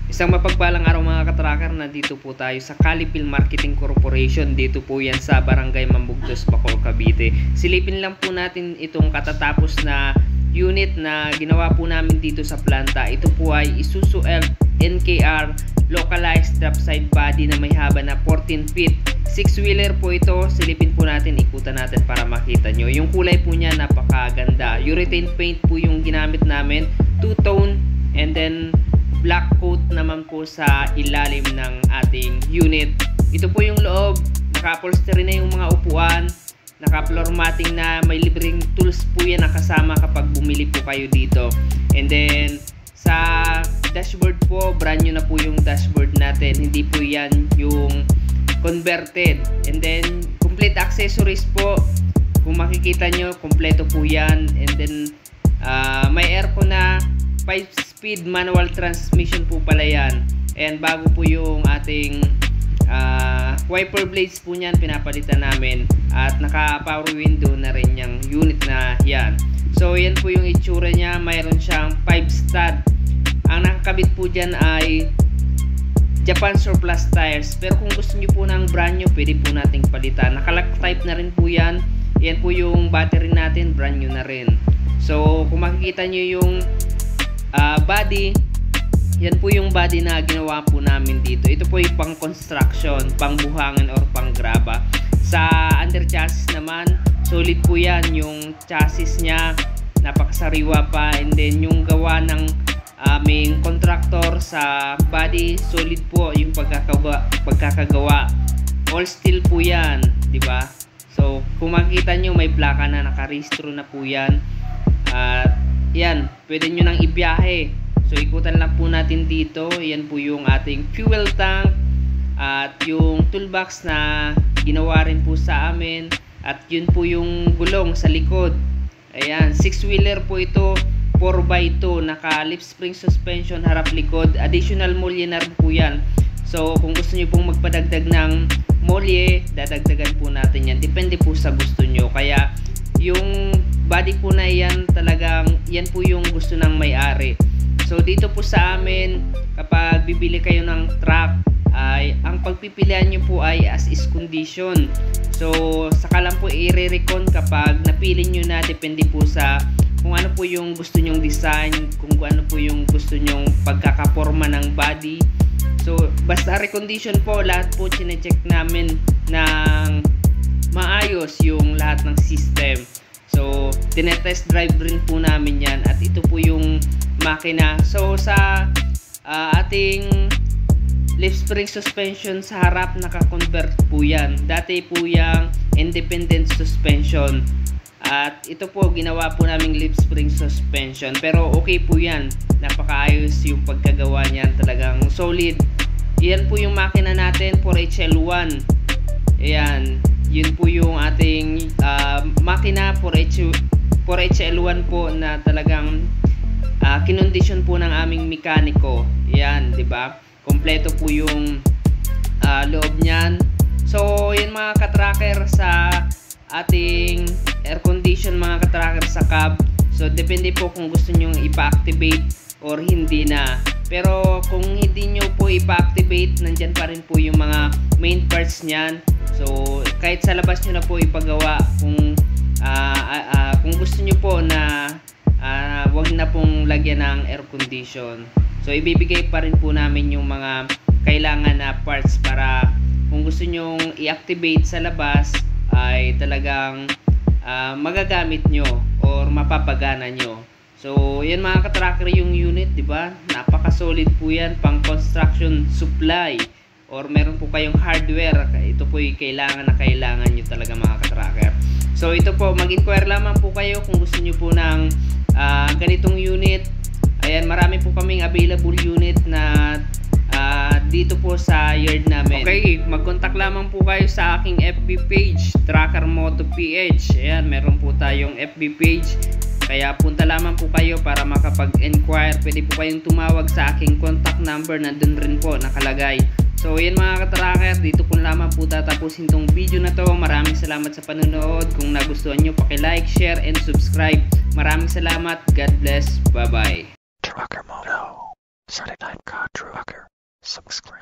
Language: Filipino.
Isang mapagpalang araw mga katracker, nandito po tayo sa Calipil Marketing Corporation. Dito po yan sa Barangay Mambugdos, Bacoor, Cavite. Silipin lang po natin itong katatapos na unit na ginawa po namin dito sa planta. Ito po ay Isuzu Elf NKR localized drop side body na may haba na 14 feet. 6-wheeler po ito. Silipin po natin, ikutan natin para makita nyo. Yung kulay po niya napakaganda. Urethane paint po yung ginamit namin, two-tone, and then black coat naman po sa ilalim ng ating unit. Ito po yung loob, naka-upholstery na yung mga upuan, naka-floor matting na, may libreng tools po yan na kasama kapag bumili po kayo dito. And then sa dashboard po, brand new na po yung dashboard natin, hindi po yan yung converted. And then complete accessories po, kung makikita nyo, kompleto po yan. And then may aircon na, 5-speed manual transmission po pala yan. And bago po yung ating wiper blades po niyan, pinapalitan namin. At naka power window na rin yung unit na yan. So yan po yung itsura niya. Mayroon siyang 5 stud. Ang nakakabit po dyan ay Japan surplus tires. Pero kung gusto nyo po ng brand new, pwede po nating palitan. Naka-lock type na rin po yan. Yan po yung battery natin, brand new na rin. So kung makikita nyo yung body, yan po yung body na ginawa po namin dito. Ito po yung pang construction, pang buhangin or pang graba. Sa under chassis naman, solid po yan. Yung chassis nya napakasariwa pa. And then yung gawa ng aming contractor sa body, solid po yung pagkakagawa. All steel po yan, di ba? So kung makikita nyo, may plaka na, nakarehistro na po yan. At yan, pwede nyo nang ibiyahe. So ikutan lang po natin dito. Yan po yung ating fuel tank at yung toolbox na ginawa rin po sa amin. At yun po yung gulong sa likod. Ayan, 6-wheeler po ito, 4x2, naka lip spring suspension harap likod. Additional molye na rin po yan. So kung gusto nyo pong magpadagdag ng molye, dadagdagan po natin yan. Depende po sa gusto nyo. Kaya yung body po na yan, talagang yan po yung gusto ng may-ari. So dito po sa amin, kapag bibili kayo ng truck, ay ang pagpipilian nyo po ay as is condition. So saka lang po i-recon kapag napili nyo na, depende po sa kung ano po yung gusto nyong design, kung ano po yung gusto nyong pagkakaporma ng body. So basta recondition po, lahat po chinecheck namin ng maayos yung lahat ng system. So tinetest drive rin po namin yan. At ito po yung makina. So sa ating leaf spring suspension sa harap, naka-convert po yan. Dati po yung independent suspension. At ito po, ginawa po naming leaf spring suspension. Pero okay po yan. Napakaayos yung pagkagawa niyan. Talagang solid. Yan po yung makina natin, 4HL1. Ayan. Yun po yung ating makina, 4HL1 po, na talagang kinondisyon po ng aming mekaniko. Yan, di ba? Kompleto po yung loob niyan. So, yan mga katracker sa ating air condition, mga katracker sa cab. So, depende po kung gusto nyo ipa-activate or hindi na. Pero kung hindi nyo po ipa-activate, nandyan pa rin po yung mga main parts niyan. So kahit sa labas nyo na po ipagawa, kung gusto nyo po na wag na pong lagyan ng air condition. So ibibigay pa rin po namin yung mga kailangan na parts para kung gusto nyong i-activate sa labas ay talagang magagamit nyo or mapapagana nyo. So yan mga katracker yung unit, di ba? Napaka-solid po yan, pang construction supply. Or meron po kayong hardware, ito po yung kailangan nyo talaga mga katracker. So ito po, mag-inquire lamang po kayo kung gusto nyo po ng ganitong unit. Ayan, marami po kaming available unit na dito po sa yard namin. Okay, mag-contact lamang po kayo sa aking FB page, Tracker Moto PH. Ayan, meron po tayong FB page. Kaya punta lamang po kayo para makapag-inquire. Pwede po kayong tumawag sa aking contact number, nandun rin po nakalagay. So yan mga katracker, dito po lamang po tatapusin tong video na to. Maraming salamat sa panonood. Kung nagustuhan nyo, paki-like, share, and subscribe. Maraming salamat. God bless. Bye bye. Trucker Moto. Certified car trucker. subscribe.